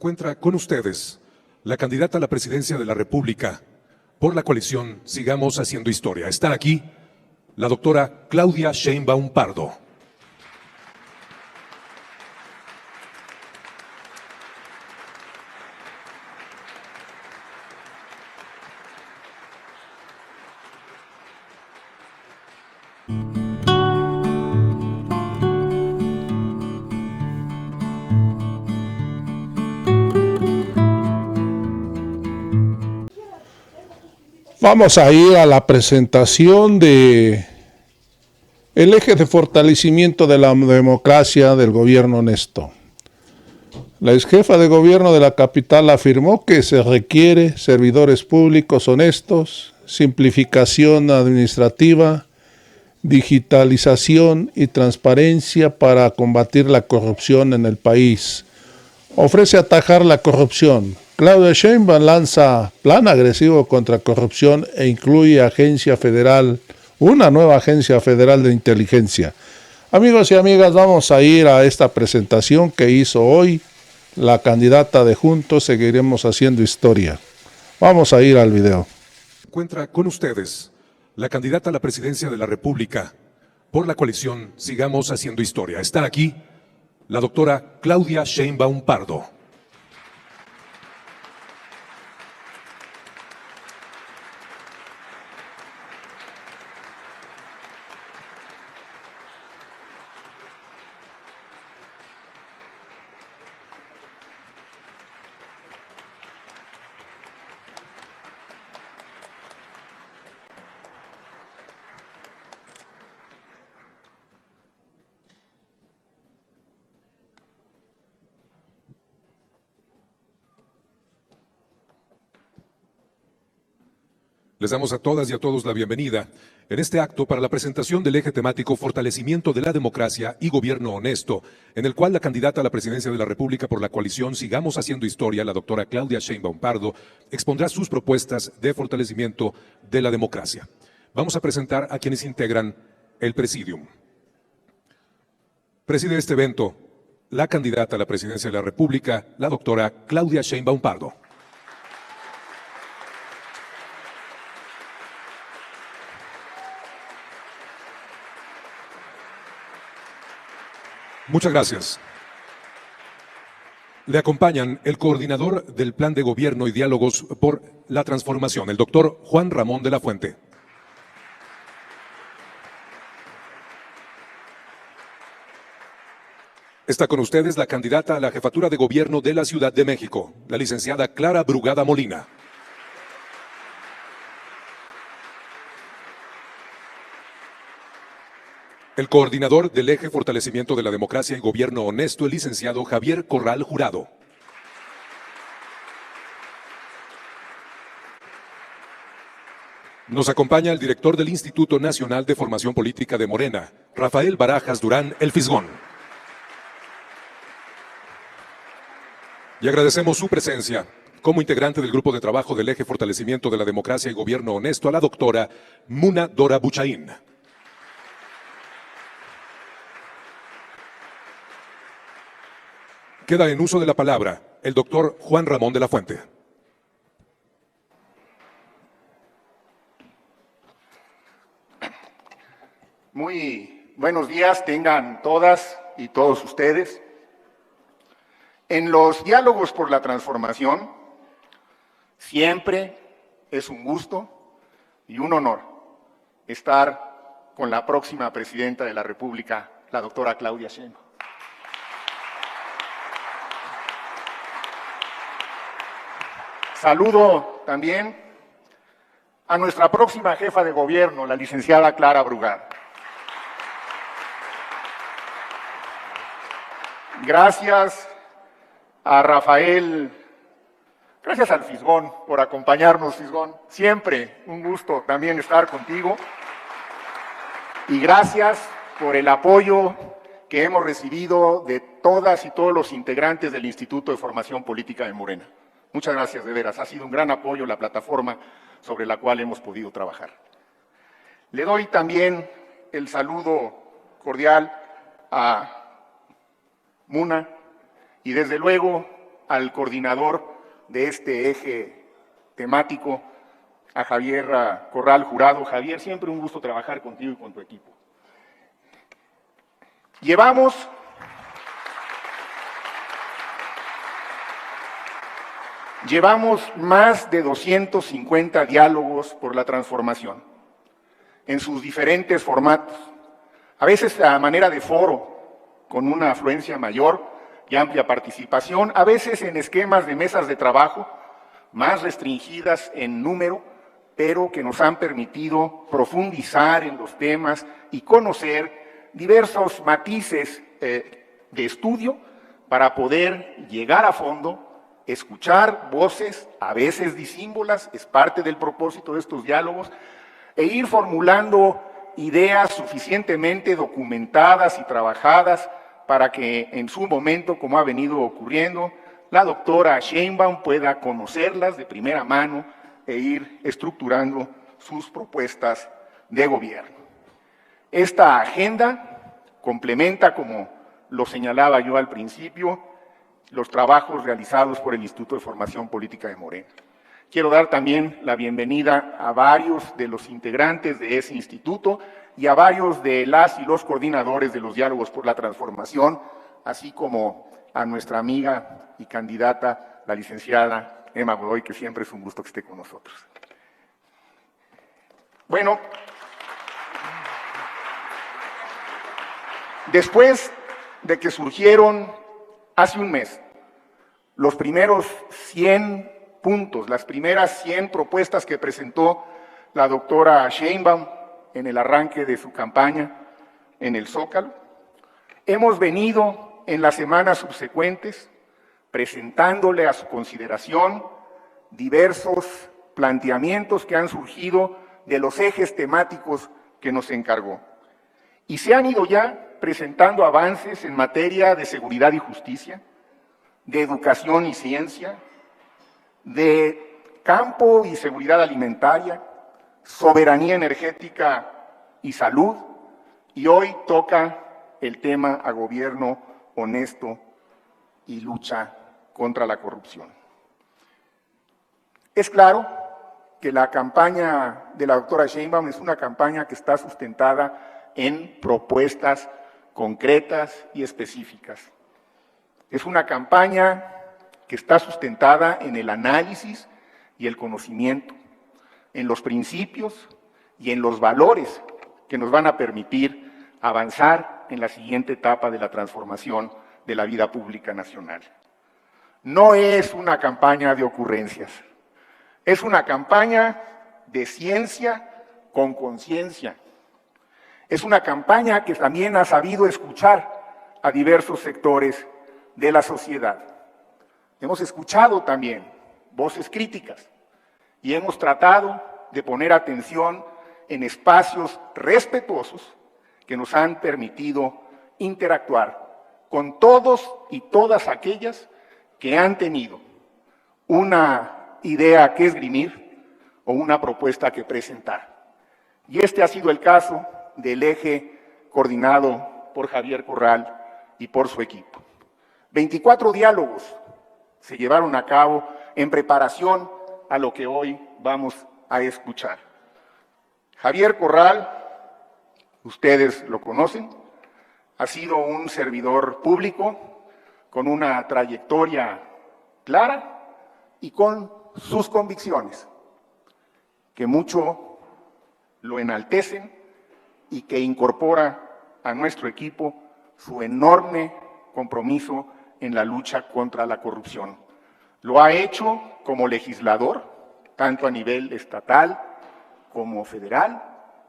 encuentra con ustedes la candidata a la presidencia de la República por la coalición Sigamos Haciendo Historia. Está aquí la doctora Claudia Sheinbaum Pardo. Vamos a ir a la presentación de el eje de fortalecimiento de la democracia del gobierno honesto. La exjefa de gobierno de la capital afirmó que se requiere servidores públicos honestos, simplificación administrativa, digitalización y transparencia para combatir la corrupción en el país. Ofrece atajar la corrupción. Claudia Sheinbaum lanza plan agresivo contra corrupción e incluye una nueva agencia federal de inteligencia. Amigos y amigas, vamos a ir a esta presentación que hizo hoy la candidata de Juntos Seguiremos Haciendo Historia. Vamos a ir al video. Encuentra con ustedes la candidata a la presidencia de la República por la coalición Sigamos Haciendo Historia. Está aquí la doctora Claudia Sheinbaum Pardo. Les damos a todas y a todos la bienvenida en este acto para la presentación del eje temático Fortalecimiento de la Democracia y Gobierno Honesto, en el cual la candidata a la presidencia de la República por la coalición Sigamos Haciendo Historia, la doctora Claudia Sheinbaum Pardo, expondrá sus propuestas de fortalecimiento de la democracia. Vamos a presentar a quienes integran el Presidium. Preside este evento la candidata a la presidencia de la República, la doctora Claudia Sheinbaum Pardo. Muchas gracias. Le acompañan el coordinador del Plan de Gobierno y Diálogos por la Transformación, el doctor Juan Ramón de la Fuente. Está con ustedes la candidata a la jefatura de gobierno de la Ciudad de México, la licenciada Clara Brugada Molina. El coordinador del eje Fortalecimiento de la Democracia y Gobierno Honesto, el licenciado Javier Corral Jurado. Nos acompaña el director del Instituto Nacional de Formación Política de Morena, Rafael Barajas Durán, el Fisgón. Y agradecemos su presencia como integrante del grupo de trabajo del eje Fortalecimiento de la Democracia y Gobierno Honesto a la doctora Muna Dora Buchaín. Queda en uso de la palabra el doctor Juan Ramón de la Fuente. Muy buenos días tengan todas y todos ustedes. En los diálogos por la transformación, siempre es un gusto y un honor estar con la próxima presidenta de la República, la doctora Claudia Sheinbaum. Saludo también a nuestra próxima jefa de gobierno, la licenciada Clara Brugada. Gracias a Rafael, gracias al Fisgón por acompañarnos, Fisgón. Siempre un gusto también estar contigo. Y gracias por el apoyo que hemos recibido de todas y todos los integrantes del Instituto de Formación Política de Morena. Muchas gracias, de veras. Ha sido un gran apoyo la plataforma sobre la cual hemos podido trabajar. Le doy también el saludo cordial a Muna y desde luego al coordinador de este eje temático, a Javier Corral Jurado. Javier, siempre un gusto trabajar contigo y con tu equipo. Llevamos más de 250 diálogos por la transformación, en sus diferentes formatos, a veces a manera de foro, con una afluencia mayor y amplia participación, a veces en esquemas de mesas de trabajo, más restringidas en número, pero que nos han permitido profundizar en los temas y conocer diversos matices de estudio para poder llegar a fondo, escuchar voces, a veces disímbolas, es parte del propósito de estos diálogos, e ir formulando ideas suficientemente documentadas y trabajadas para que en su momento, como ha venido ocurriendo, la doctora Sheinbaum pueda conocerlas de primera mano e ir estructurando sus propuestas de gobierno. Esta agenda complementa, como lo señalaba yo al principio, los trabajos realizados por el Instituto de Formación Política de Morena. Quiero dar también la bienvenida a varios de los integrantes de ese instituto y a varios de las y los coordinadores de los diálogos por la transformación, así como a nuestra amiga y candidata, la licenciada Emma Godoy, que siempre es un gusto que esté con nosotros. Bueno, después de que surgieron hace un mes los primeros 100 puntos, las primeras 100 propuestas que presentó la doctora Sheinbaum en el arranque de su campaña en el Zócalo, hemos venido en las semanas subsecuentes presentándole a su consideración diversos planteamientos que han surgido de los ejes temáticos que nos encargó. Y se han ido ya presentando avances en materia de seguridad y justicia, de educación y ciencia, de campo y seguridad alimentaria, soberanía energética y salud, y hoy toca el tema a gobierno honesto y lucha contra la corrupción. Es claro que la campaña de la doctora Sheinbaum es una campaña que está sustentada en propuestas concretas y específicas. Es una campaña que está sustentada en el análisis y el conocimiento, en los principios y en los valores que nos van a permitir avanzar en la siguiente etapa de la transformación de la vida pública nacional. No es una campaña de ocurrencias, es una campaña de ciencia con conciencia. Es una campaña que también ha sabido escuchar a diversos sectores de la sociedad. Hemos escuchado también voces críticas y hemos tratado de poner atención en espacios respetuosos que nos han permitido interactuar con todos y todas aquellas que han tenido una idea que esgrimir o una propuesta que presentar. Y este ha sido el caso del eje coordinado por Javier Corral y por su equipo. 24 diálogos se llevaron a cabo en preparación a lo que hoy vamos a escuchar. Javier Corral, ustedes lo conocen, ha sido un servidor público con una trayectoria clara y con sus convicciones, que mucho lo enaltecen y que incorpora a nuestro equipo su enorme compromiso en la lucha contra la corrupción. Lo ha hecho como legislador, tanto a nivel estatal como federal,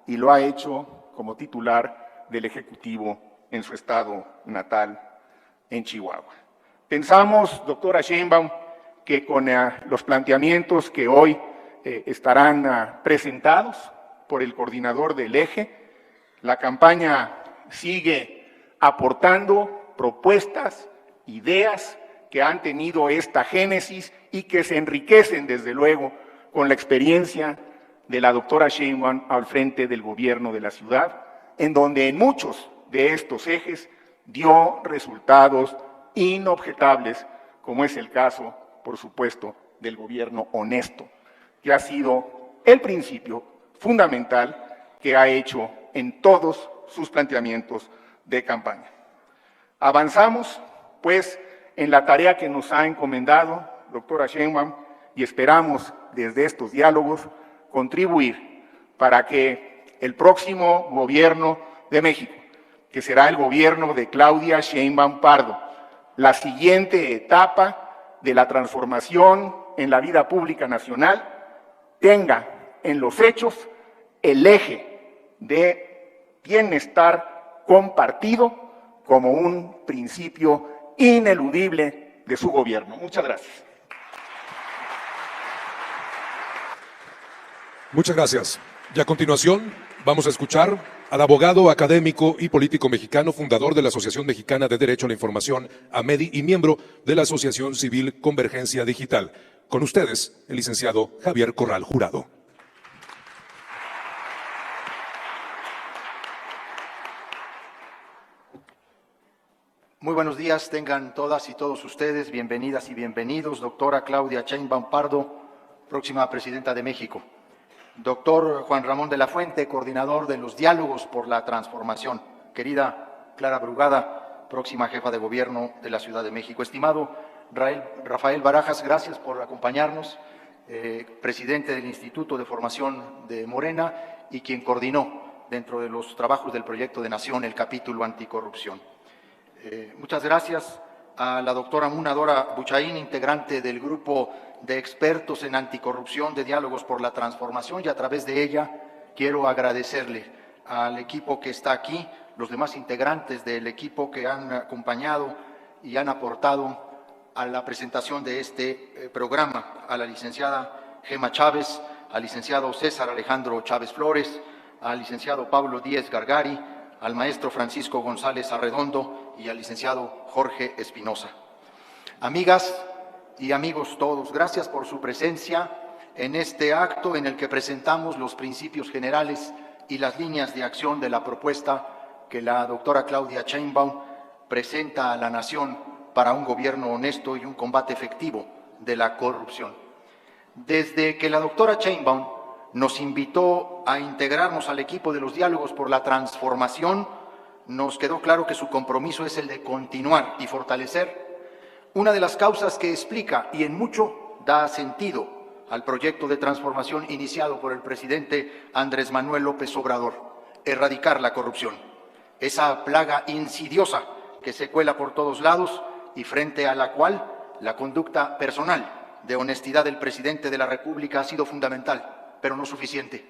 y lo ha hecho como titular del Ejecutivo en su estado natal, en Chihuahua. Pensamos, doctora Sheinbaum, que con los planteamientos que hoy estarán presentados por el coordinador del eje, la campaña sigue aportando propuestas, ideas que han tenido esta génesis y que se enriquecen, desde luego, con la experiencia de la doctora Sheinbaum al frente del gobierno de la ciudad, en donde en muchos de estos ejes dio resultados inobjetables como es el caso, por supuesto, del gobierno honesto, que ha sido el principio fundamental que ha hecho en todos sus planteamientos de campaña. Avanzamos, pues, en la tarea que nos ha encomendado, doctora Sheinbaum, y esperamos desde estos diálogos contribuir para que el próximo gobierno de México, que será el gobierno de Claudia Sheinbaum Pardo, la siguiente etapa de la transformación en la vida pública nacional, tenga en los hechos el eje de bienestar compartido como un principio ineludible de su gobierno. Muchas gracias. Muchas gracias. Y a continuación vamos a escuchar al abogado, académico y político mexicano, fundador de la Asociación Mexicana de Derecho a la Información, AMEDI, y miembro de la Asociación Civil Convergencia Digital. Con ustedes, el licenciado Javier Corral Jurado. Muy buenos días, tengan todas y todos ustedes bienvenidas y bienvenidos. Doctora Claudia Sheinbaum Pardo, próxima presidenta de México. Doctor Juan Ramón de la Fuente, coordinador de los diálogos por la transformación. Querida Clara Brugada, próxima jefa de gobierno de la Ciudad de México. Estimado Rafael Barajas, gracias por acompañarnos, presidente del Instituto de Formación de Morena y quien coordinó dentro de los trabajos del Proyecto de Nación el capítulo anticorrupción. Muchas gracias a la doctora Munadora Buchaín, integrante del grupo de expertos en anticorrupción de Diálogos por la Transformación, y a través de ella quiero agradecerle al equipo que está aquí, los demás integrantes del equipo que han acompañado y han aportado a la presentación de este programa, a la licenciada Gema Chávez, al licenciado César Alejandro Chávez Flores, al licenciado Pablo Díez Gargari, al maestro Francisco González Arredondo y al licenciado Jorge Espinosa. Amigas y amigos todos, gracias por su presencia en este acto en el que presentamos los principios generales y las líneas de acción de la propuesta que la doctora Claudia Sheinbaum presenta a la nación para un gobierno honesto y un combate efectivo de la corrupción. Desde que la doctora Sheinbaum nos invitó a integrarnos al equipo de los diálogos por la transformación, nos quedó claro que su compromiso es el de continuar y fortalecer una de las causas que explica y en mucho da sentido al proyecto de transformación iniciado por el presidente Andrés Manuel López Obrador: erradicar la corrupción, esa plaga insidiosa que se cuela por todos lados y frente a la cual la conducta personal de honestidad del presidente de la República ha sido fundamental, pero no suficiente.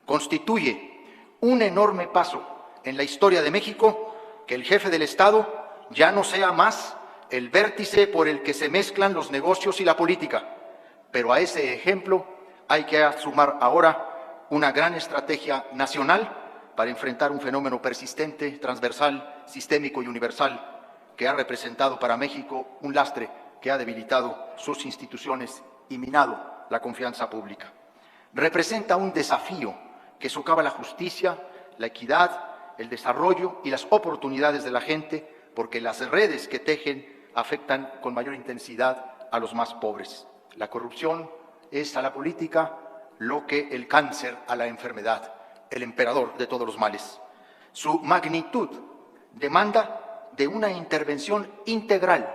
Constituye un enorme paso en la historia de México que el jefe del Estado ya no sea más el vértice por el que se mezclan los negocios y la política. Pero a ese ejemplo hay que sumar ahora una gran estrategia nacional para enfrentar un fenómeno persistente, transversal, sistémico y universal que ha representado para México un lastre que ha debilitado sus instituciones y minado la confianza pública. Representa un desafío que socava la justicia, la equidad, el desarrollo y las oportunidades de la gente, porque las redes que tejen afectan con mayor intensidad a los más pobres. La corrupción es a la política lo que el cáncer a la enfermedad, el emperador de todos los males. Su magnitud demanda de una intervención integral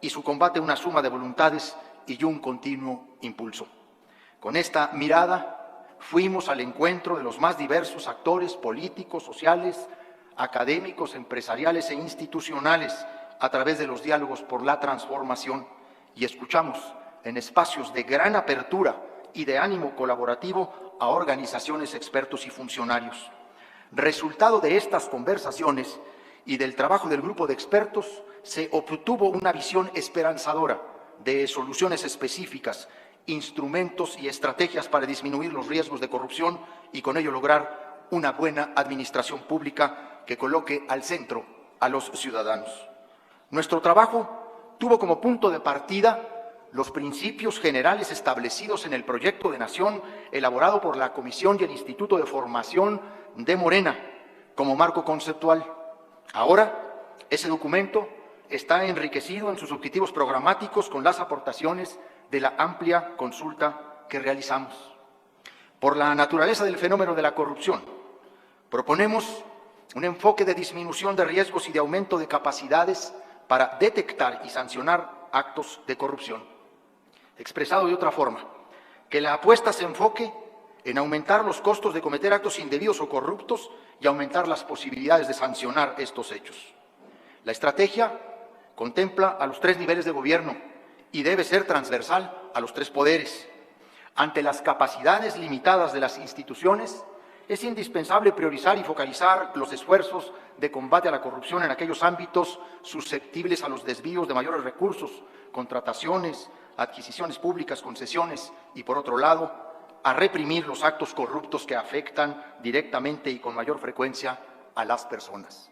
y su combate una suma de voluntades y un continuo impulso. Con esta mirada fuimos al encuentro de los más diversos actores políticos, sociales, académicos, empresariales e institucionales a través de los diálogos por la transformación y escuchamos en espacios de gran apertura y de ánimo colaborativo a organizaciones, expertos y funcionarios. Resultado de estas conversaciones y del trabajo del grupo de expertos, se obtuvo una visión esperanzadora de soluciones específicas, instrumentos y estrategias para disminuir los riesgos de corrupción y con ello lograr una buena administración pública que coloque al centro a los ciudadanos. Nuestro trabajo tuvo como punto de partida los principios generales establecidos en el proyecto de nación elaborado por la Comisión y el Instituto de Formación de Morena como marco conceptual. Ahora, ese documento está enriquecido en sus objetivos programáticos con las aportaciones de la amplia consulta que realizamos. Por la naturaleza del fenómeno de la corrupción, proponemos un enfoque de disminución de riesgos y de aumento de capacidades para detectar y sancionar actos de corrupción. Expresado de otra forma, que la apuesta se enfoque en aumentar los costos de cometer actos indebidos o corruptos y aumentar las posibilidades de sancionar estos hechos. La estrategia contempla a los 3 niveles de gobierno y debe ser transversal a los 3 poderes. Ante las capacidades limitadas de las instituciones, es indispensable priorizar y focalizar los esfuerzos de combate a la corrupción en aquellos ámbitos susceptibles a los desvíos de mayores recursos, contrataciones, adquisiciones públicas, concesiones y, por otro lado, a reprimir los actos corruptos que afectan directamente y con mayor frecuencia a las personas.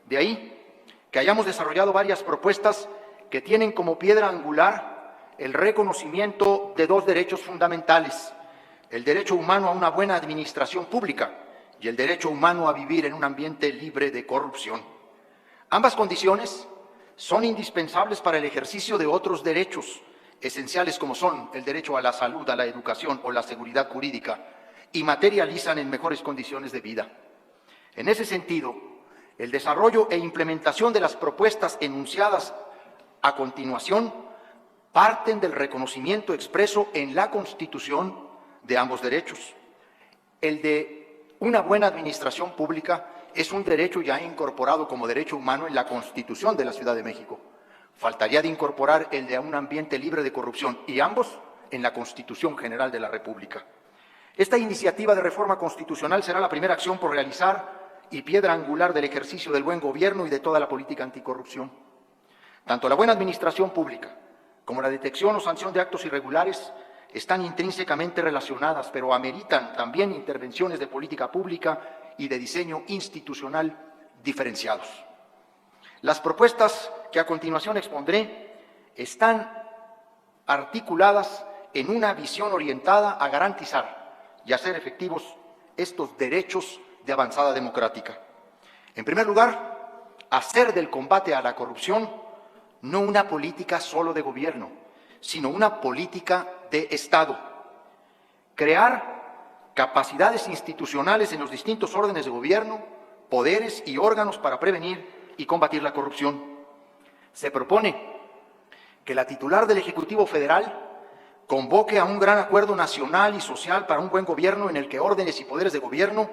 De ahí que hayamos desarrollado varias propuestas que tienen como piedra angular el reconocimiento de 2 derechos fundamentales: el derecho humano a una buena administración pública y el derecho humano a vivir en un ambiente libre de corrupción. Ambas condiciones son indispensables para el ejercicio de otros derechos esenciales como son el derecho a la salud, a la educación o la seguridad jurídica, y materializan en mejores condiciones de vida. En ese sentido, el desarrollo e implementación de las propuestas enunciadas a continuación parten del reconocimiento expreso en la Constitución de ambos derechos. El de una buena administración pública es un derecho ya incorporado como derecho humano en la Constitución de la Ciudad de México. Faltaría de incorporar el de un ambiente libre de corrupción, y ambos en la Constitución General de la República. Esta iniciativa de reforma constitucional será la primera acción por realizar y piedra angular del ejercicio del buen gobierno y de toda la política anticorrupción. Tanto la buena administración pública como la detección o sanción de actos irregulares están intrínsecamente relacionadas, pero ameritan también intervenciones de política pública y de diseño institucional diferenciados. Las propuestas que a continuación expondré están articuladas en una visión orientada a garantizar y hacer efectivos estos derechos de avanzada democrática. En primer lugar, hacer del combate a la corrupción no una política solo de gobierno, sino una política de Estado. Crear capacidades institucionales en los distintos órdenes de gobierno, poderes y órganos para prevenir y combatir la corrupción. Se propone que la titular del Ejecutivo Federal convoque a un gran acuerdo nacional y social para un buen gobierno en el que órdenes y poderes de gobierno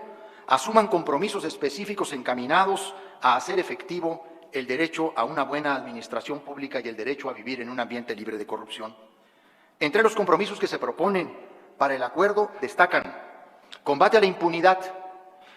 asuman compromisos específicos encaminados a hacer efectivo el derecho a una buena administración pública y el derecho a vivir en un ambiente libre de corrupción. Entre los compromisos que se proponen para el acuerdo destacan combate a la impunidad,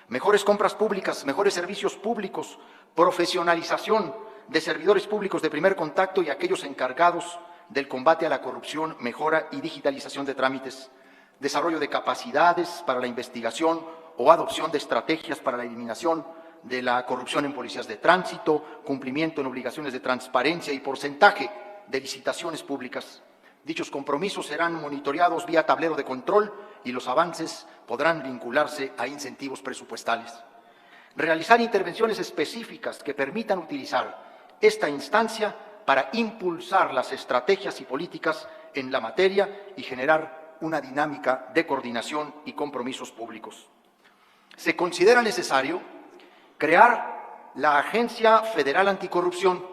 mejores compras públicas, mejores servicios públicos, profesionalización de servidores públicos de primer contacto y aquellos encargados del combate a la corrupción, mejora y digitalización de trámites, desarrollo de capacidades para la investigación o adopción de estrategias para la eliminación de la corrupción en policías de tránsito, cumplimiento en obligaciones de transparencia y porcentaje de licitaciones públicas. Dichos compromisos serán monitoreados vía tablero de control y los avances podrán vincularse a incentivos presupuestales. Realizar intervenciones específicas que permitan utilizar esta instancia para impulsar las estrategias y políticas en la materia y generar una dinámica de coordinación y compromisos públicos. Se considera necesario crear la Agencia Federal Anticorrupción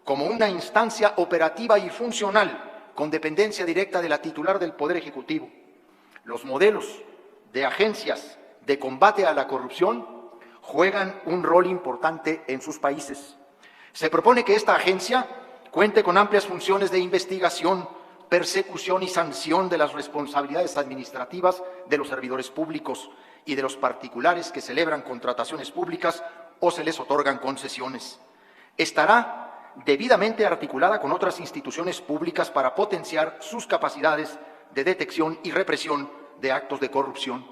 como una instancia operativa y funcional con dependencia directa de la titular del Poder Ejecutivo. Los modelos de agencias de combate a la corrupción juegan un rol importante en sus países. Se propone que esta agencia cuente con amplias funciones de investigación, persecución y sanción de las responsabilidades administrativas de los servidores públicos y de los particulares que celebran contrataciones públicas o se les otorgan concesiones. Estará debidamente articulada con otras instituciones públicas para potenciar sus capacidades de detección y represión de actos de corrupción.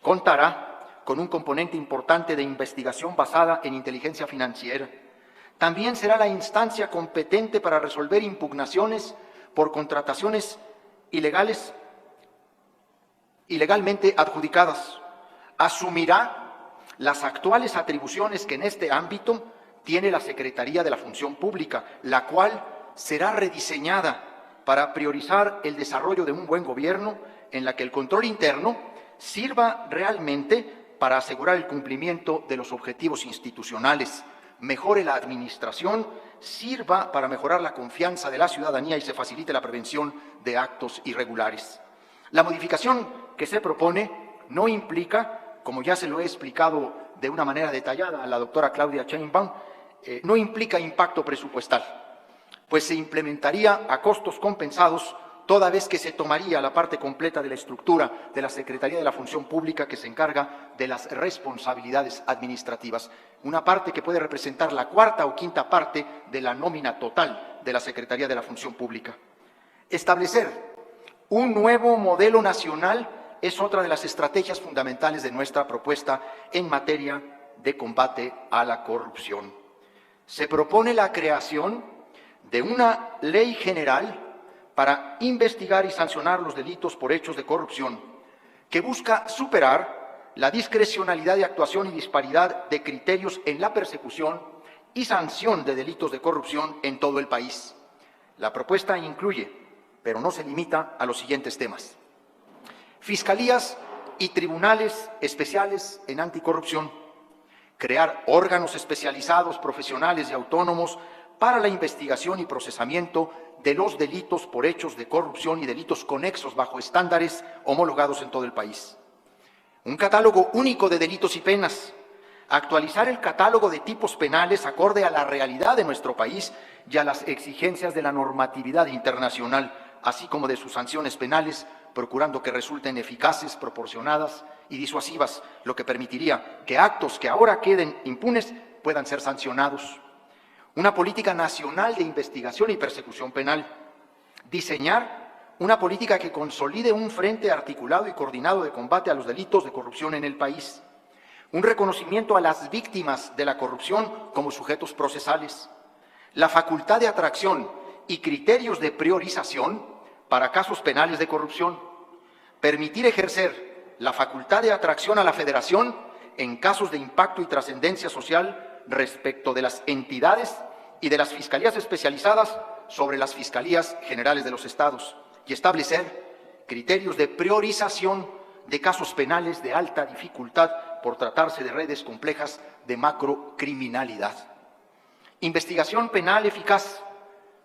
Contará con un componente importante de investigación basada en inteligencia financiera. También será la instancia competente para resolver impugnaciones por contrataciones ilegalmente adjudicadas. Asumirá las actuales atribuciones que en este ámbito tiene la Secretaría de la Función Pública, la cual será rediseñada para priorizar el desarrollo de un buen gobierno en la que el control interno sirva realmente para asegurar el cumplimiento de los objetivos institucionales, mejore la administración, sirva para mejorar la confianza de la ciudadanía y se facilite la prevención de actos irregulares. La modificación que se propone no implica, como ya se lo he explicado de una manera detallada a la doctora Claudia Sheinbaum, no implica impacto presupuestal, pues se implementaría a costos compensados toda vez que se tomaría la parte completa de la estructura de la Secretaría de la Función Pública que se encarga de las responsabilidades administrativas, una parte que puede representar la cuarta o quinta parte de la nómina total de la Secretaría de la Función Pública. Establecer un nuevo modelo nacional es otra de las estrategias fundamentales de nuestra propuesta en materia de combate a la corrupción. Se propone la creación de una ley general para investigar y sancionar los delitos por hechos de corrupción, que busca superar la discrecionalidad de actuación y disparidad de criterios en la persecución y sanción de delitos de corrupción en todo el país. La propuesta incluye, pero no se limita a los siguientes temas: fiscalías y tribunales especiales en anticorrupción, crear órganos especializados, profesionales y autónomos para la investigación y procesamiento de los delitos por hechos de corrupción y delitos conexos bajo estándares homologados en todo el país. Un catálogo único de delitos y penas. Actualizar el catálogo de tipos penales acorde a la realidad de nuestro país y a las exigencias de la normatividad internacional, así como de sus sanciones penales, procurando que resulten eficaces, proporcionadas y disuasivas, lo que permitiría que actos que ahora queden impunes puedan ser sancionados. Una política nacional de investigación y persecución penal. Diseñar una política que consolide un frente articulado y coordinado de combate a los delitos de corrupción en el país. Un reconocimiento a las víctimas de la corrupción como sujetos procesales. La facultad de atracción y criterios de priorización para casos penales de corrupción. Permitir ejercer la facultad de atracción a la Federación en casos de impacto y trascendencia social respecto de las entidades y de las fiscalías especializadas sobre las fiscalías generales de los estados, y establecer criterios de priorización de casos penales de alta dificultad por tratarse de redes complejas de macrocriminalidad. Investigación penal eficaz,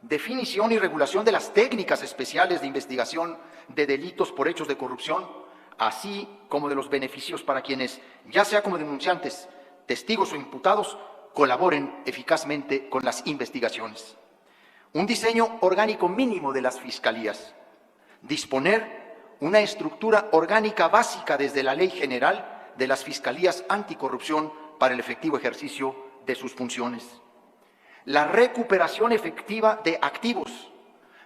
definición y regulación de las técnicas especiales de investigación de delitos por hechos de corrupción, así como de los beneficios para quienes, ya sea como denunciantes, testigos o imputados, colaboren eficazmente con las investigaciones. Un diseño orgánico mínimo de las fiscalías. Disponer una estructura orgánica básica desde la Ley General de las Fiscalías Anticorrupción para el efectivo ejercicio de sus funciones. La recuperación efectiva de activos,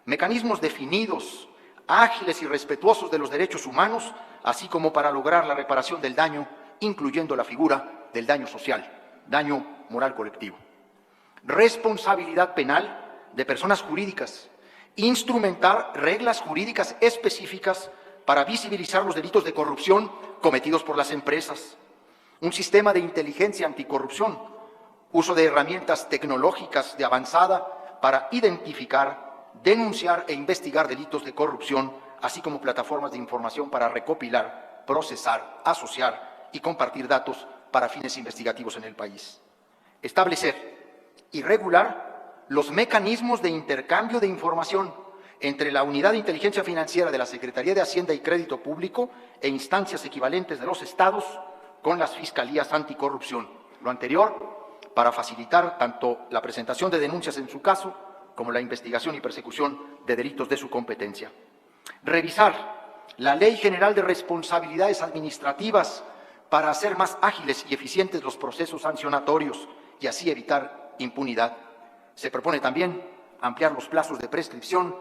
mecanismos definidos, ágiles y respetuosos de los derechos humanos, así como para lograr la reparación del daño, incluyendo la figura del daño social, daño moral colectivo. Responsabilidad penal de personas jurídicas. Instrumentar reglas jurídicas específicas para visibilizar los delitos de corrupción cometidos por las empresas. Un sistema de inteligencia anticorrupción. Uso de herramientas tecnológicas de avanzada para identificar, denunciar e investigar delitos de corrupción, así como plataformas de información para recopilar, procesar, asociar y compartir datos para fines investigativos en el país. Establecer y regular los mecanismos de intercambio de información entre la Unidad de Inteligencia Financiera de la Secretaría de Hacienda y Crédito Público e instancias equivalentes de los estados con las fiscalías anticorrupción. Lo anterior para facilitar tanto la presentación de denuncias en su caso como la investigación y persecución de delitos de su competencia. Revisar la Ley General de Responsabilidades Administrativas para hacer más ágiles y eficientes los procesos sancionatorios y así evitar impunidad. Se propone también ampliar los plazos de prescripción,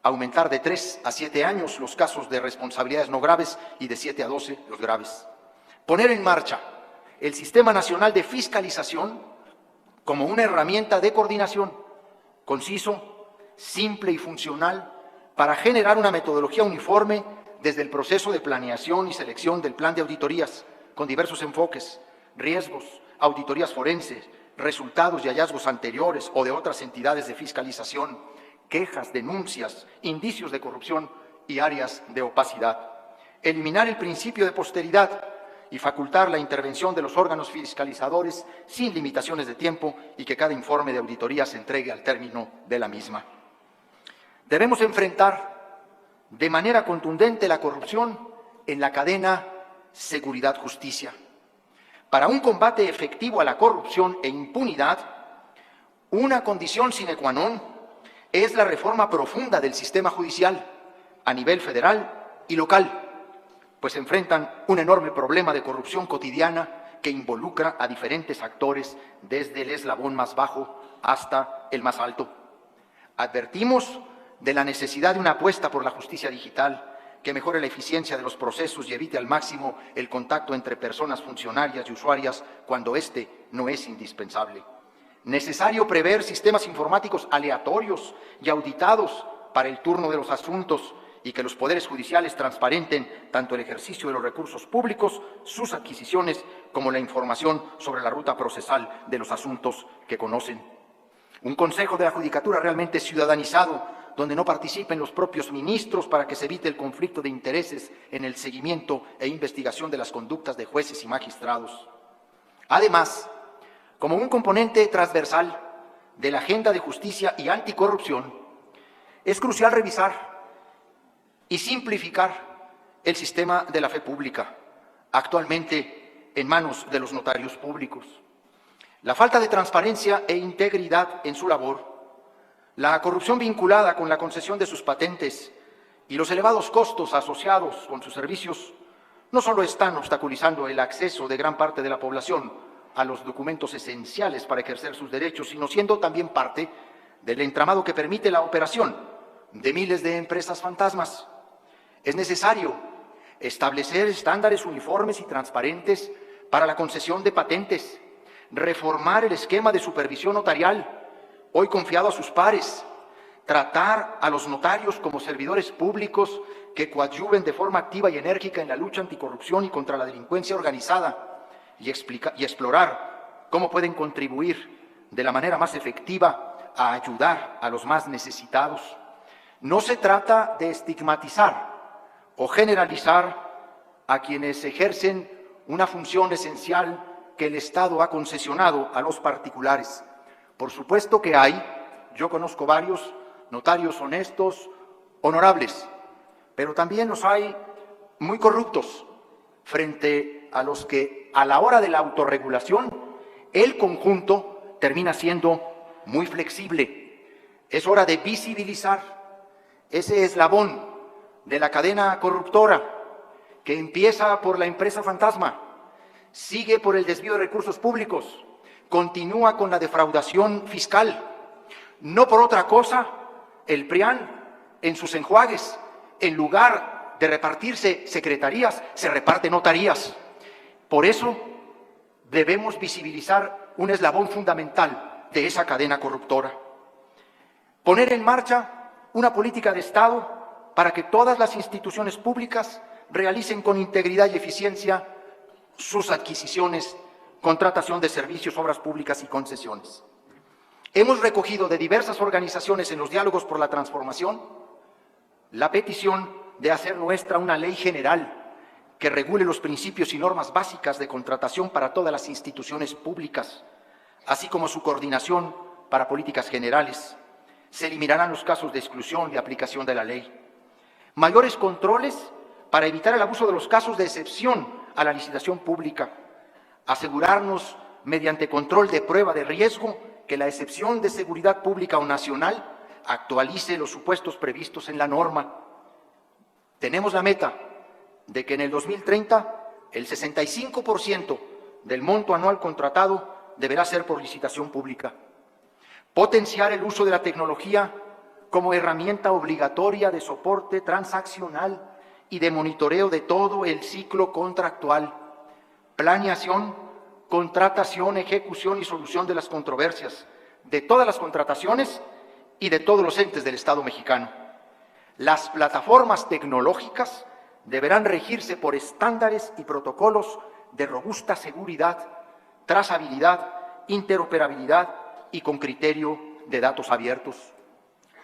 aumentar de 3 a 7 años los casos de responsabilidades no graves y de 7 a 12 los graves. Poner en marcha el Sistema Nacional de Fiscalización como una herramienta de coordinación conciso, simple y funcional para generar una metodología uniforme desde el proceso de planeación y selección del plan de auditorías con diversos enfoques, riesgos, auditorías forenses, resultados y hallazgos anteriores o de otras entidades de fiscalización, quejas, denuncias, indicios de corrupción y áreas de opacidad. Eliminar el principio de posteridad y facultar la intervención de los órganos fiscalizadores sin limitaciones de tiempo y que cada informe de auditoría se entregue al término de la misma. Debemos enfrentar de manera contundente la corrupción en la cadena seguridad-justicia. Para un combate efectivo a la corrupción e impunidad, una condición sine qua non es la reforma profunda del sistema judicial a nivel federal y local, pues enfrentan un enorme problema de corrupción cotidiana que involucra a diferentes actores desde el eslabón más bajo hasta el más alto. Advertimos de la necesidad de una apuesta por la justicia digital que mejore la eficiencia de los procesos y evite al máximo el contacto entre personas funcionarias y usuarias cuando éste no es indispensable. Necesario prever sistemas informáticos aleatorios y auditados para el turno de los asuntos y que los poderes judiciales transparenten tanto el ejercicio de los recursos públicos, sus adquisiciones, como la información sobre la ruta procesal de los asuntos que conocen. Un Consejo de la Judicatura realmente ciudadanizado, donde no participen los propios ministros para que se evite el conflicto de intereses en el seguimiento e investigación de las conductas de jueces y magistrados. Además, como un componente transversal de la agenda de justicia y anticorrupción, es crucial revisar y simplificar el sistema de la fe pública, actualmente en manos de los notarios públicos. La falta de transparencia e integridad en su labor, la corrupción vinculada con la concesión de sus patentes y los elevados costos asociados con sus servicios no solo están obstaculizando el acceso de gran parte de la población a los documentos esenciales para ejercer sus derechos, sino siendo también parte del entramado que permite la operación de miles de empresas fantasmas. Es necesario establecer estándares uniformes y transparentes para la concesión de patentes, reformar el esquema de supervisión notarial, hoy confiado a sus pares, tratar a los notarios como servidores públicos que coadyuven de forma activa y enérgica en la lucha anticorrupción y contra la delincuencia organizada y explorar cómo pueden contribuir de la manera más efectiva a ayudar a los más necesitados. No se trata de estigmatizar o generalizar a quienes ejercen una función esencial que el Estado ha concesionado a los particulares. Por supuesto que yo conozco varios notarios honestos, honorables, pero también los hay muy corruptos, frente a los que a la hora de la autorregulación el conjunto termina siendo muy flexible. Es hora de visibilizar ese eslabón de la cadena corruptora que empieza por la empresa fantasma, sigue por el desvío de recursos públicos, continúa con la defraudación fiscal. No por otra cosa, el PRIAN, en sus enjuagues, en lugar de repartirse secretarías, se reparte notarías. Por eso debemos visibilizar un eslabón fundamental de esa cadena corruptora. Poner en marcha una política de Estado para que todas las instituciones públicas realicen con integridad y eficiencia sus adquisiciones, contratación de servicios, obras públicas y concesiones. Hemos recogido de diversas organizaciones en los diálogos por la transformación la petición de hacer nuestra una ley general que regule los principios y normas básicas de contratación para todas las instituciones públicas, así como su coordinación para políticas generales. Se eliminarán los casos de exclusión de aplicación de la ley. Mayores controles para evitar el abuso de los casos de excepción a la licitación pública. Asegurarnos, mediante control de prueba de riesgo, que la excepción de seguridad pública o nacional actualice los supuestos previstos en la norma. Tenemos la meta de que en el 2030 el 65% del monto anual contratado deberá ser por licitación pública. Potenciar el uso de la tecnología como herramienta obligatoria de soporte transaccional y de monitoreo de todo el ciclo contractual. Planeación, contratación, ejecución y solución de las controversias, de todas las contrataciones y de todos los entes del Estado mexicano. Las plataformas tecnológicas deberán regirse por estándares y protocolos de robusta seguridad, trazabilidad interoperabilidad y con criterio de datos abiertos.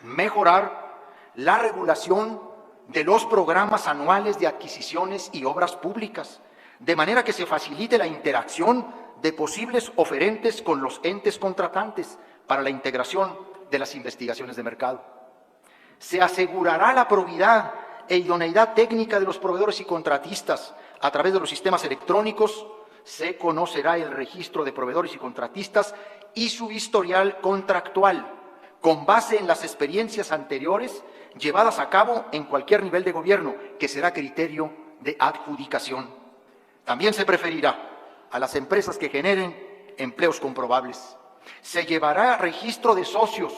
Mejorar la regulación de los programas anuales de adquisiciones y obras públicas, de manera que se facilite la interacción de posibles oferentes con los entes contratantes para la integración de las investigaciones de mercado. Se asegurará la probidad e idoneidad técnica de los proveedores y contratistas a través de los sistemas electrónicos. Se conocerá el registro de proveedores y contratistas y su historial contractual, con base en las experiencias anteriores llevadas a cabo en cualquier nivel de gobierno, que será criterio de adjudicación. También se preferirá a las empresas que generen empleos comprobables. Se llevará registro de socios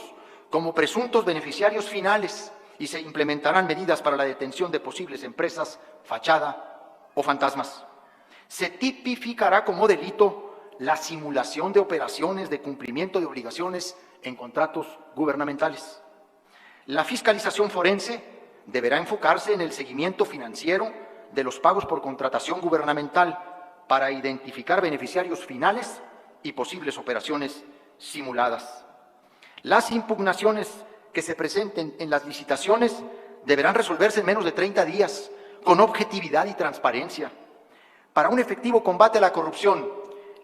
como presuntos beneficiarios finales y se implementarán medidas para la detención de posibles empresas fachada o fantasmas. Se tipificará como delito la simulación de operaciones de cumplimiento de obligaciones en contratos gubernamentales. La fiscalización forense deberá enfocarse en el seguimiento financiero de los pagos por contratación gubernamental para identificar beneficiarios finales y posibles operaciones simuladas. Las impugnaciones que se presenten en las licitaciones deberán resolverse en menos de 30 días, con objetividad y transparencia. Para un efectivo combate a la corrupción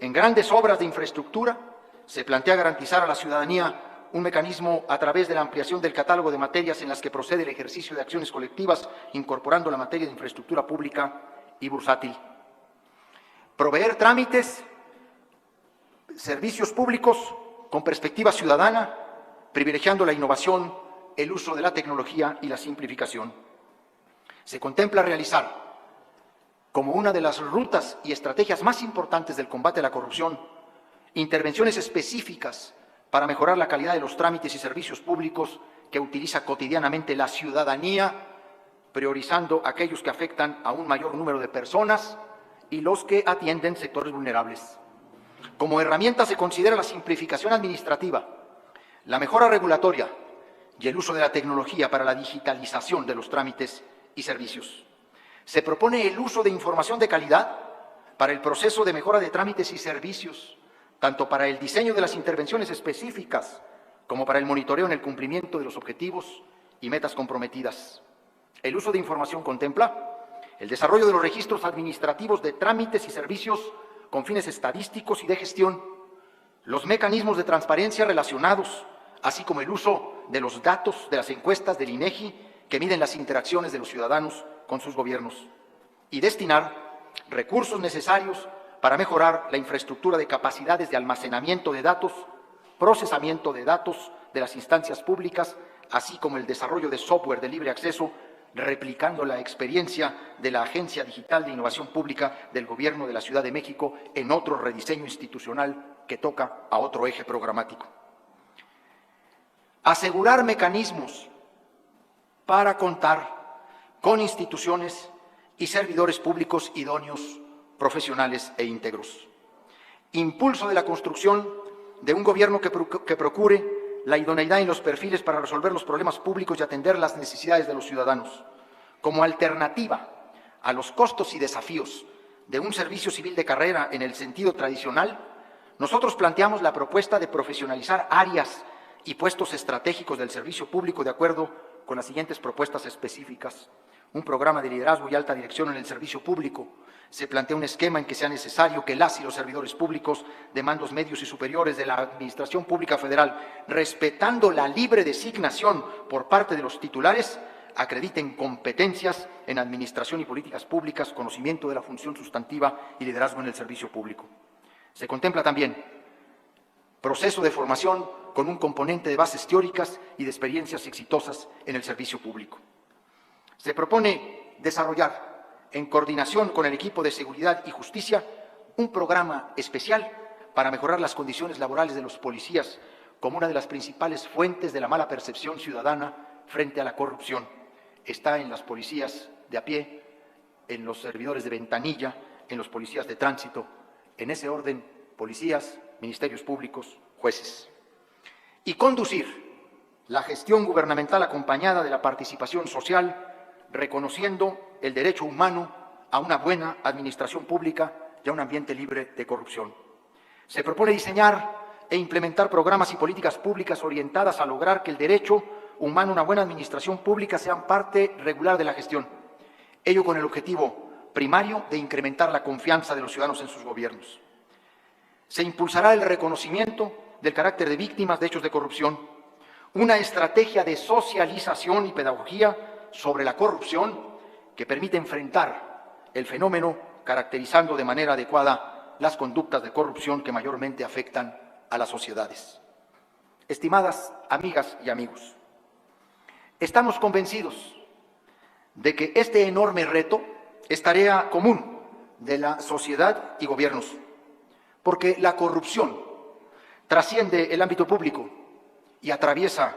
en grandes obras de infraestructura, se plantea garantizar a la ciudadanía un mecanismo a través de la ampliación del catálogo de materias en las que procede el ejercicio de acciones colectivas, incorporando la materia de infraestructura pública y bursátil. Proveer trámites, servicios públicos con perspectiva ciudadana, privilegiando la innovación, el uso de la tecnología y la simplificación. Se contempla realizar, como una de las rutas y estrategias más importantes del combate a la corrupción, intervenciones específicas para mejorar la calidad de los trámites y servicios públicos que utiliza cotidianamente la ciudadanía, priorizando aquellos que afectan a un mayor número de personas y los que atienden sectores vulnerables. Como herramienta se considera la simplificación administrativa, la mejora regulatoria y el uso de la tecnología para la digitalización de los trámites y servicios. Se propone el uso de información de calidad para el proceso de mejora de trámites y servicios, tanto para el diseño de las intervenciones específicas como para el monitoreo en el cumplimiento de los objetivos y metas comprometidas. El uso de información contempla el desarrollo de los registros administrativos de trámites y servicios con fines estadísticos y de gestión, los mecanismos de transparencia relacionados, así como el uso de los datos de las encuestas del INEGI que miden las interacciones de los ciudadanos con sus gobiernos, y destinar recursos necesarios para mejorar la infraestructura de capacidades de almacenamiento de datos, procesamiento de datos de las instancias públicas, así como el desarrollo de software de libre acceso, replicando la experiencia de la Agencia Digital de Innovación Pública del Gobierno de la Ciudad de México en otro rediseño institucional que toca a otro eje programático. Asegurar mecanismos para contar con instituciones y servidores públicos idóneos, profesionales e íntegros. Impulso de la construcción de un gobierno que procure la idoneidad en los perfiles para resolver los problemas públicos y atender las necesidades de los ciudadanos. Como alternativa a los costos y desafíos de un servicio civil de carrera en el sentido tradicional, nosotros planteamos la propuesta de profesionalizar áreas y puestos estratégicos del servicio público de acuerdo con las siguientes propuestas específicas. Un programa de liderazgo y alta dirección en el servicio público. Se plantea un esquema en que sea necesario que las y los servidores públicos de mandos medios y superiores de la Administración Pública Federal, respetando la libre designación por parte de los titulares, acrediten competencias en administración y políticas públicas, conocimiento de la función sustantiva y liderazgo en el servicio público. Se contempla también proceso de formación con un componente de bases teóricas y de experiencias exitosas en el servicio público. Se propone desarrollar, en coordinación con el equipo de Seguridad y Justicia, un programa especial para mejorar las condiciones laborales de los policías como una de las principales fuentes de la mala percepción ciudadana frente a la corrupción. Está en las policías de a pie, en los servidores de ventanilla, en los policías de tránsito, en ese orden, policías, ministerios públicos, jueces. Y conducir la gestión gubernamental acompañada de la participación social, reconociendo el derecho humano a una buena administración pública y a un ambiente libre de corrupción. Se propone diseñar e implementar programas y políticas públicas orientadas a lograr que el derecho humano a una buena administración pública sean parte regular de la gestión. Ello con el objetivo primario de incrementar la confianza de los ciudadanos en sus gobiernos. Se impulsará el reconocimiento del carácter de víctimas de hechos de corrupción, una estrategia de socialización y pedagogía sobre la corrupción que permite enfrentar el fenómeno caracterizando de manera adecuada las conductas de corrupción que mayormente afectan a las sociedades. Estimadas amigas y amigos, estamos convencidos de que este enorme reto es tarea común de la sociedad y gobiernos, porque la corrupción trasciende el ámbito público y atraviesa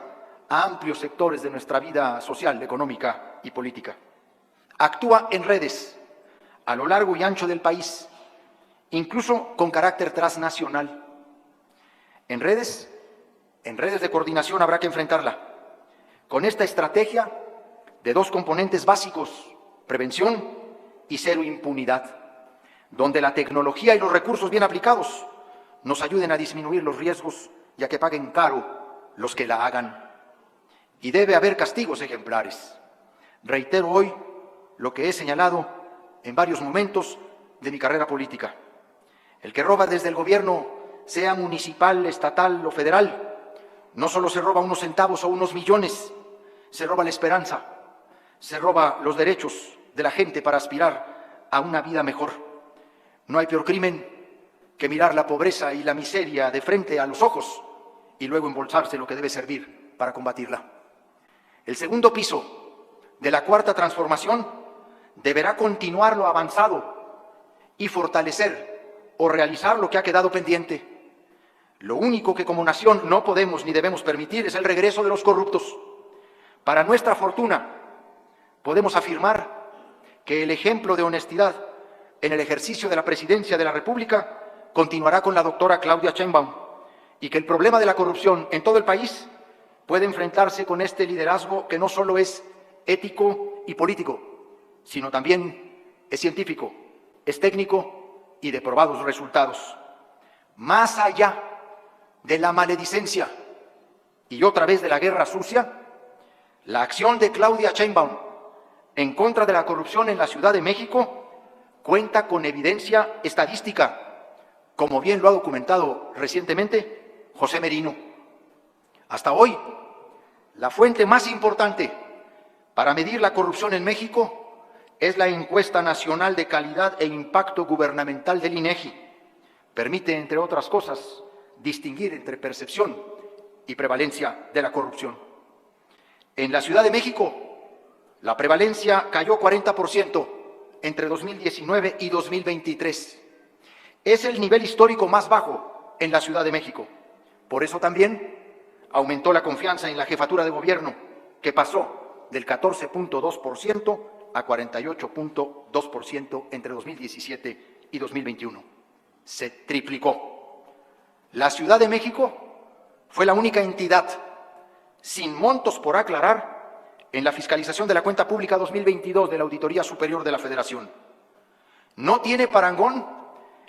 a amplios sectores de nuestra vida social, económica y política. Actúa en redes a lo largo y ancho del país, incluso con carácter transnacional. En redes de coordinación habrá que enfrentarla con esta estrategia de dos componentes básicos: prevención y cero impunidad, donde la tecnología y los recursos bien aplicados nos ayuden a disminuir los riesgos y a que paguen caro los que la hagan. Y debe haber castigos ejemplares. Reitero hoy lo que he señalado en varios momentos de mi carrera política. El que roba desde el gobierno, sea municipal, estatal o federal, no solo se roba unos centavos o unos millones, se roba la esperanza, se roba los derechos de la gente para aspirar a una vida mejor. No hay peor crimen que mirar la pobreza y la miseria de frente a los ojos y luego embolsarse lo que debe servir para combatirla. El segundo piso de la cuarta transformación deberá continuar lo avanzado y fortalecer o realizar lo que ha quedado pendiente. Lo único que como nación no podemos ni debemos permitir es el regreso de los corruptos. Para nuestra fortuna, podemos afirmar que el ejemplo de honestidad en el ejercicio de la presidencia de la República continuará con la doctora Claudia Sheinbaum y que el problema de la corrupción en todo el país puede enfrentarse con este liderazgo que no solo es ético y político, sino también es científico, es técnico y de probados resultados. Más allá de la maledicencia y otra vez de la guerra sucia, la acción de Claudia Sheinbaum en contra de la corrupción en la Ciudad de México cuenta con evidencia estadística, como bien lo ha documentado recientemente José Merino. Hasta hoy, la fuente más importante para medir la corrupción en México es la Encuesta Nacional de Calidad e Impacto Gubernamental del INEGI. Permite, entre otras cosas, distinguir entre percepción y prevalencia de la corrupción. En la Ciudad de México, la prevalencia cayó 40% entre 2019 y 2023. Es el nivel histórico más bajo en la Ciudad de México. Por eso también aumentó la confianza en la jefatura de gobierno, que pasó del 14.2% a 48.2% entre 2017 y 2021. Se triplicó. La Ciudad de México fue la única entidad sin montos por aclarar en la fiscalización de la cuenta pública 2022 de la Auditoría Superior de la Federación. No tiene parangón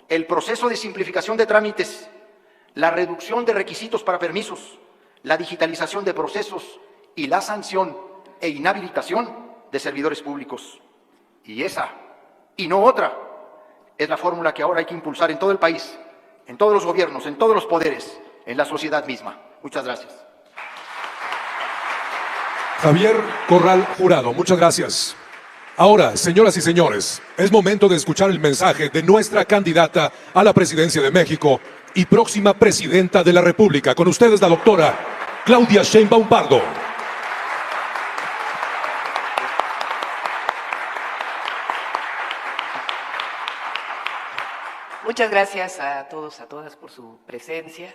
el proceso de simplificación de trámites, la reducción de requisitos para permisos, la digitalización de procesos y la sanción e inhabilitación de servidores públicos. Y esa, y no otra, es la fórmula que ahora hay que impulsar en todo el país, en todos los gobiernos, en todos los poderes, en la sociedad misma. Muchas gracias. Javier Corral Jurado, muchas gracias. Ahora, señoras y señores, es momento de escuchar el mensaje de nuestra candidata a la presidencia de México y próxima presidenta de la República. Con ustedes la doctora Claudia Sheinbaum Pardo. Muchas gracias a todos, a todas por su presencia.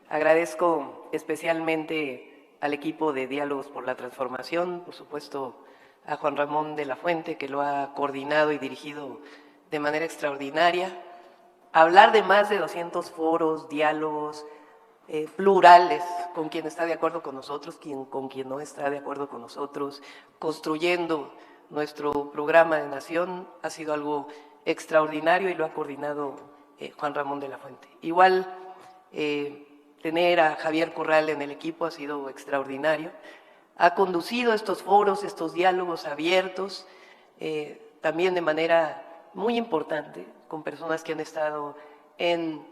Agradezco especialmente al equipo de Diálogos por la Transformación, por supuesto a Juan Ramón de la Fuente, que lo ha coordinado y dirigido de manera extraordinaria. Hablar de más de 200 foros, diálogos plurales, con quien está de acuerdo con nosotros, con quien no está de acuerdo con nosotros, construyendo nuestro programa de nación, ha sido algo extraordinario y lo ha coordinado Juan Ramón de la Fuente. Igual, tener a Javier Corral en el equipo ha sido extraordinario. Ha conducido estos foros, estos diálogos abiertos, también de manera muy importante, con personas que han estado en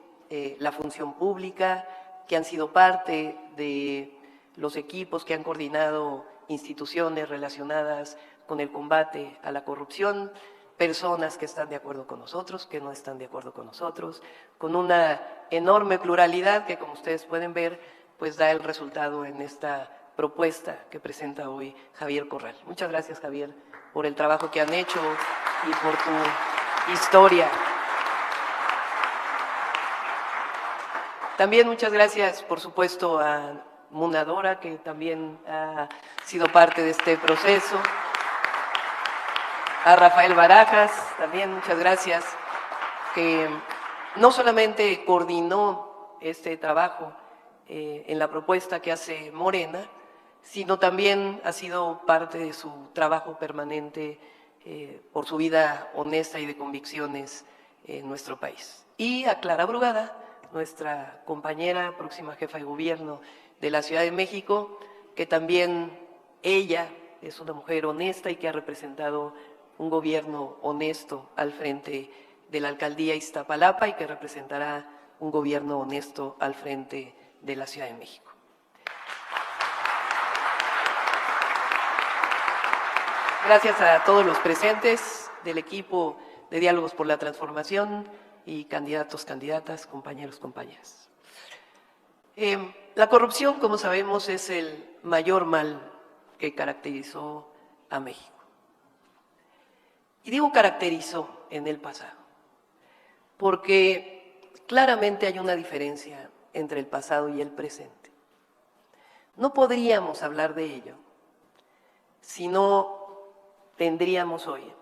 la función pública, que han sido parte de los equipos que han coordinado instituciones relacionadas con el combate a la corrupción, personas que están de acuerdo con nosotros, que no están de acuerdo con nosotros, con una enorme pluralidad que, como ustedes pueden ver, pues da el resultado en esta propuesta que presenta hoy Javier Corral. Muchas gracias, Javier, por el trabajo que han hecho y por tu historia. También muchas gracias, por supuesto, a Muna Dora, que también ha sido parte de este proceso. A Rafael Barajas, también muchas gracias, que no solamente coordinó este trabajo en la propuesta que hace Morena, sino también ha sido parte de su trabajo permanente por su vida honesta y de convicciones en nuestro país. Y a Clara Brugada, nuestra compañera, próxima jefa de gobierno de la Ciudad de México, que también ella es una mujer honesta y que ha representado un gobierno honesto al frente de la alcaldía Iztapalapa y que representará un gobierno honesto al frente de la Ciudad de México. Gracias a todos los presentes del equipo de Diálogos por la Transformación y candidatos, candidatas, compañeros, compañeras. La corrupción, como sabemos, es el mayor mal que caracterizó a México. Y digo caracterizó en el pasado, porque claramente hay una diferencia entre el pasado y el presente. No podríamos hablar de ello si no tendríamos hoy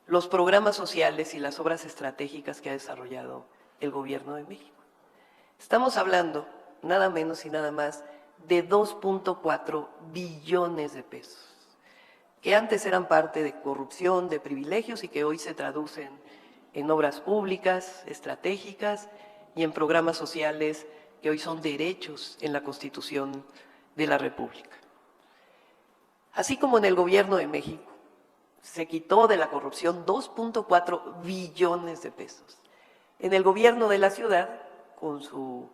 los programas sociales y las obras estratégicas que ha desarrollado el Gobierno de México. Estamos hablando nada menos y nada más de 2.4 billones de pesos, que antes eran parte de corrupción, de privilegios y que hoy se traducen en obras públicas, estratégicas y en programas sociales que hoy son derechos en la Constitución de la República. Así como en el Gobierno de México se quitó de la corrupción 2.4 billones de pesos, en el Gobierno de la Ciudad, con su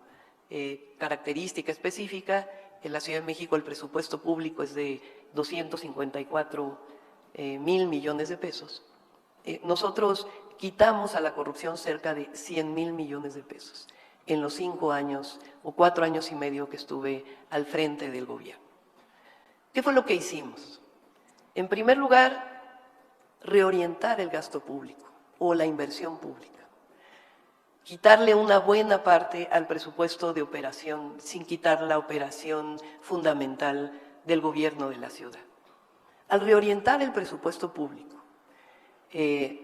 característica específica, en la Ciudad de México el presupuesto público es de 254 mil millones de pesos. Nosotros quitamos a la corrupción cerca de 100,000 millones de pesos en los 5 años o 4 años y medio que estuve al frente del gobierno. ¿Qué fue lo que hicimos? En primer lugar, reorientar el gasto público o la inversión pública. Quitarle una buena parte al presupuesto de operación sin quitar la operación fundamental del gobierno de la ciudad. Al reorientar el presupuesto público,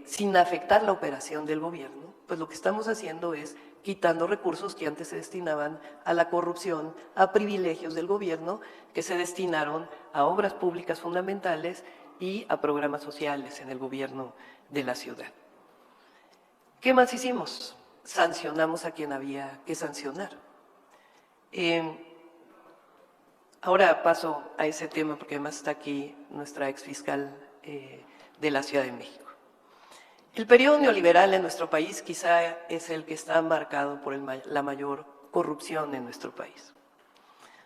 sin afectar la operación del gobierno, pues lo que estamos haciendo es quitando recursos que antes se destinaban a la corrupción, a privilegios del gobierno, que se destinaron a obras públicas fundamentales y a programas sociales en el gobierno de la ciudad. ¿Qué más hicimos? Sancionamos a quien había que sancionar. Ahora paso a ese tema porque además está aquí nuestra exfiscal de la Ciudad de México. El periodo neoliberal en nuestro país quizá es el que está marcado por la mayor corrupción en nuestro país.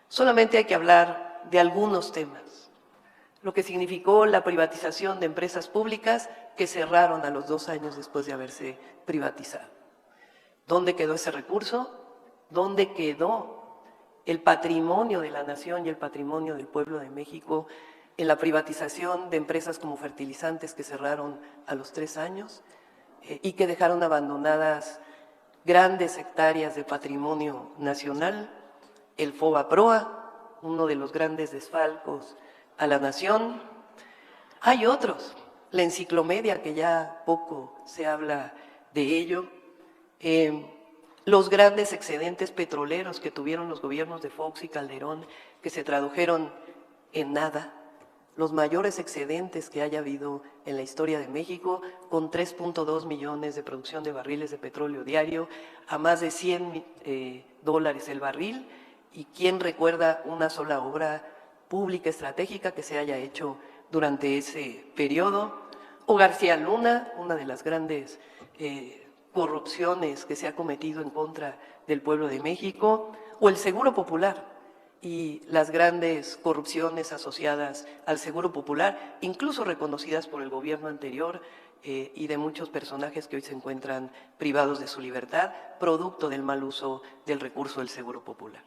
Solamente hay que hablar de algunos temas. Lo que significó la privatización de empresas públicas que cerraron a los 2 años después de haberse privatizado. ¿Dónde quedó ese recurso? ¿Dónde quedó el patrimonio de la nación y el patrimonio del pueblo de México en la privatización de empresas como fertilizantes que cerraron a los 3 años y que dejaron abandonadas grandes hectáreas de patrimonio nacional? El FOBAPROA, uno de los grandes desfalcos a la nación. Hay otros, la enciclomedia, que ya poco se habla de ello, los grandes excedentes petroleros que tuvieron los gobiernos de Fox y Calderón, que se tradujeron en nada, los mayores excedentes que haya habido en la historia de México, con 3.2 millones de producción de barriles de petróleo diario, a más de $100 el barril. ¿Y quién recuerda una sola obra pública estratégica que se haya hecho durante ese periodo? O García Luna, una de las grandes corrupciones que se ha cometido en contra del pueblo de México, o el Seguro Popular y las grandes corrupciones asociadas al Seguro Popular, incluso reconocidas por el gobierno anterior y de muchos personajes que hoy se encuentran privados de su libertad, producto del mal uso del recurso del Seguro Popular.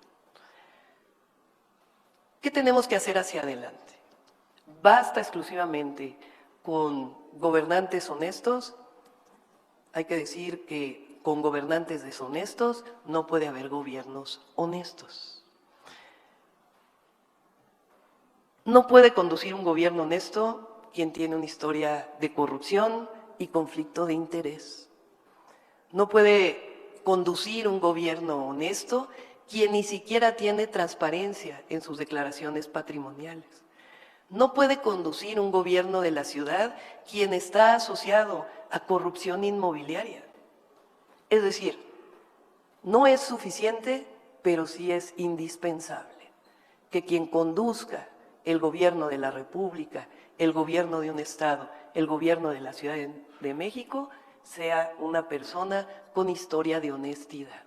¿Qué tenemos que hacer hacia adelante? ¿Basta exclusivamente con gobernantes honestos? Hay que decir que con gobernantes deshonestos no puede haber gobiernos honestos. No puede conducir un gobierno honesto quien tiene una historia de corrupción y conflicto de interés. No puede conducir un gobierno honesto quien ni siquiera tiene transparencia en sus declaraciones patrimoniales. No puede conducir un gobierno de la ciudad quien está asociado a corrupción inmobiliaria. Es decir, no es suficiente, pero sí es indispensable que quien conduzca el gobierno de la República, el gobierno de un estado, el gobierno de la Ciudad de México, sea una persona con historia de honestidad.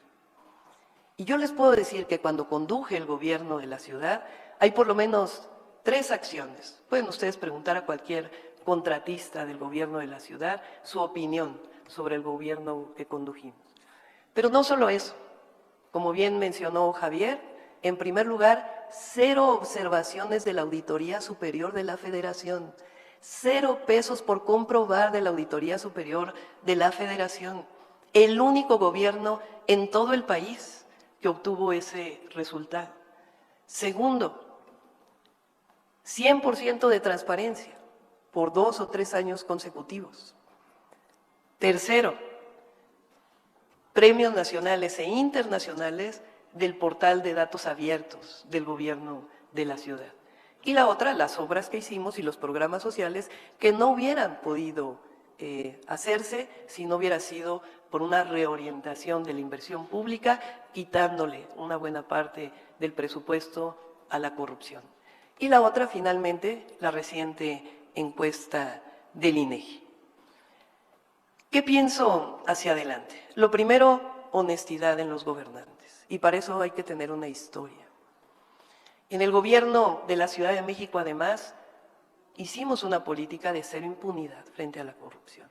Y yo les puedo decir que cuando conduje el gobierno de la ciudad, hay por lo menos 3 acciones. Pueden ustedes preguntar a cualquier contratista del gobierno de la ciudad su opinión sobre el gobierno que condujimos. Pero no solo eso, como bien mencionó Javier, en primer lugar, 0 observaciones de la Auditoría Superior de la Federación, 0 pesos por comprobar de la Auditoría Superior de la Federación. El único gobierno en todo el país que obtuvo ese resultado. Segundo, 100% de transparencia por 2 o 3 años consecutivos. Tercero, premios nacionales e internacionales del portal de datos abiertos del gobierno de la ciudad. Y la otra, las obras que hicimos y los programas sociales que no hubieran podido hacerse si no hubiera sido por una reorientación de la inversión pública, quitándole una buena parte del presupuesto a la corrupción. Y la otra, finalmente, la reciente encuesta del INEGI. ¿Qué pienso hacia adelante? Lo primero, honestidad en los gobernantes. Y para eso hay que tener una historia. En el gobierno de la Ciudad de México, además, hicimos una política de cero impunidad frente a la corrupción.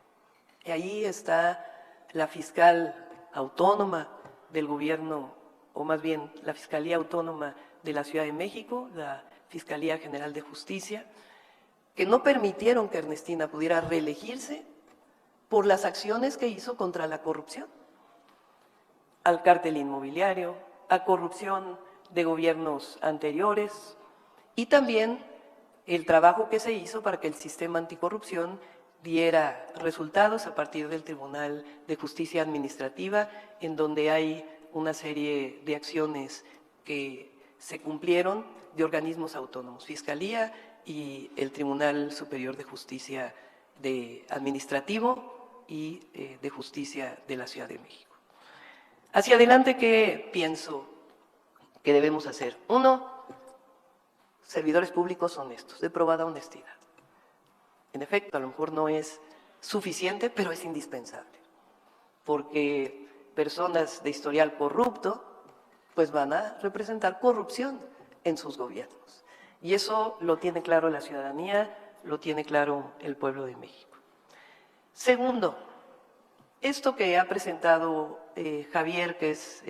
Y ahí está la fiscal autónoma del gobierno, o más bien la Fiscalía Autónoma de la Ciudad de México, la Fiscalía General de Justicia, que no permitieron que Ernestina pudiera reelegirse por las acciones que hizo contra la corrupción, al cártel inmobiliario, a corrupción de gobiernos anteriores y también el trabajo que se hizo para que el sistema anticorrupción diera resultados a partir del Tribunal de Justicia Administrativa, en donde hay una serie de acciones que se cumplieron de organismos autónomos, Fiscalía y el Tribunal Superior de Justicia Administrativo y de Justicia de la Ciudad de México. Hacia adelante, ¿qué pienso que debemos hacer? 1, servidores públicos honestos, de probada honestidad. En efecto, a lo mejor no es suficiente, pero es indispensable, porque personas de historial corrupto pues van a representar corrupción en sus gobiernos. Y eso lo tiene claro la ciudadanía, lo tiene claro el pueblo de México. Segundo, esto que ha presentado Javier, que es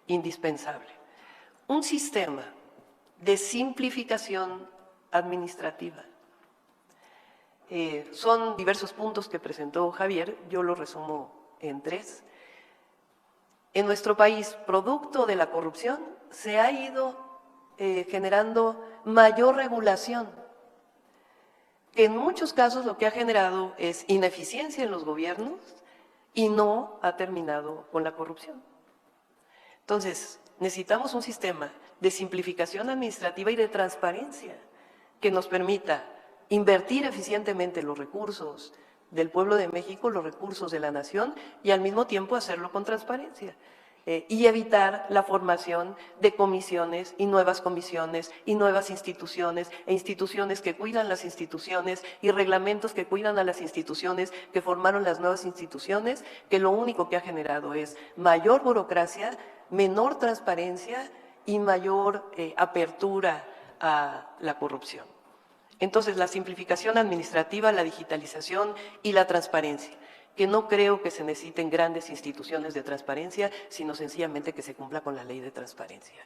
indispensable, un sistema de simplificación administrativa. Son diversos puntos que presentó Javier, yo lo resumo en 3. En nuestro país, producto de la corrupción, se ha ido generando mayor regulación, que en muchos casos lo que ha generado es ineficiencia en los gobiernos y no ha terminado con la corrupción. Entonces, necesitamos un sistema de simplificación administrativa y de transparencia que nos permita invertir eficientemente los recursos del pueblo de México, los recursos de la nación, y al mismo tiempo hacerlo con transparencia. Y evitar la formación de comisiones y nuevas instituciones e instituciones que cuidan las instituciones y reglamentos que cuidan a las instituciones que formaron las nuevas instituciones, que lo único que ha generado es mayor burocracia, menor transparencia y mayor apertura a la corrupción. Entonces, la simplificación administrativa, la digitalización y la transparencia, que no creo que se necesiten grandes instituciones de transparencia, sino sencillamente que se cumpla con la ley de transparencia.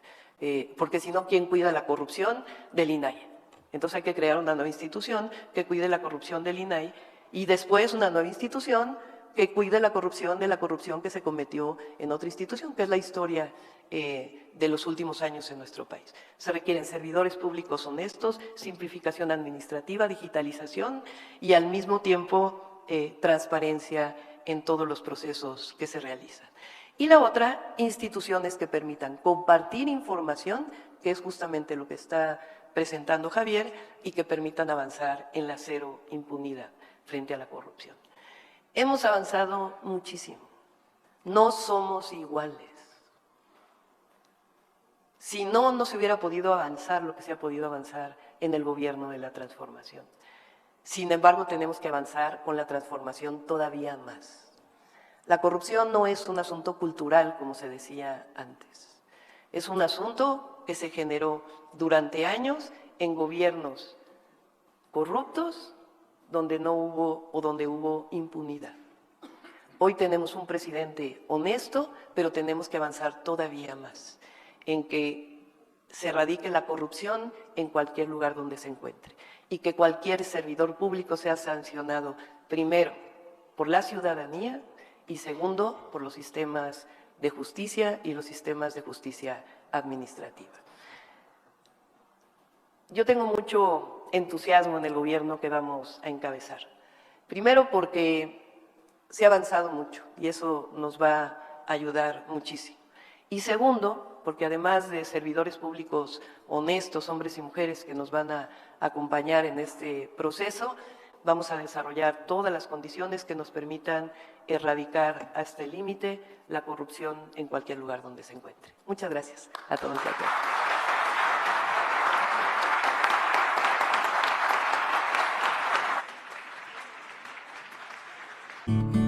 Porque si no, ¿quién cuida la corrupción? Del INAI. Entonces hay que crear una nueva institución que cuide la corrupción del INAI y después una nueva institución que cuide la corrupción de la corrupción que se cometió en otra institución, que es la historia de los últimos años en nuestro país. Se requieren servidores públicos honestos, simplificación administrativa, digitalización y al mismo tiempo transparencia en todos los procesos que se realizan. Y la otra, instituciones que permitan compartir información, que es justamente lo que está presentando Javier, y que permitan avanzar en la cero impunidad frente a la corrupción. Hemos avanzado muchísimo. No somos iguales. Si no, no se hubiera podido avanzar lo que se ha podido avanzar en el gobierno de la transformación. Sin embargo, tenemos que avanzar con la transformación todavía más. La corrupción no es un asunto cultural, como se decía antes. Es un asunto que se generó durante años en gobiernos corruptos donde no hubo o donde hubo impunidad. Hoy tenemos un presidente honesto, pero tenemos que avanzar todavía más en que se erradique la corrupción en cualquier lugar donde se encuentre y que cualquier servidor público sea sancionado, primero, por la ciudadanía y segundo, por los sistemas de justicia y los sistemas de justicia administrativa. Yo tengo mucho entusiasmo en el gobierno que vamos a encabezar. Primero porque se ha avanzado mucho y eso nos va a ayudar muchísimo. Y segundo, porque además de servidores públicos honestos, hombres y mujeres que nos van a acompañar en este proceso, vamos a desarrollar todas las condiciones que nos permitan erradicar hasta el límite la corrupción en cualquier lugar donde se encuentre. Muchas gracias a todos y a todas.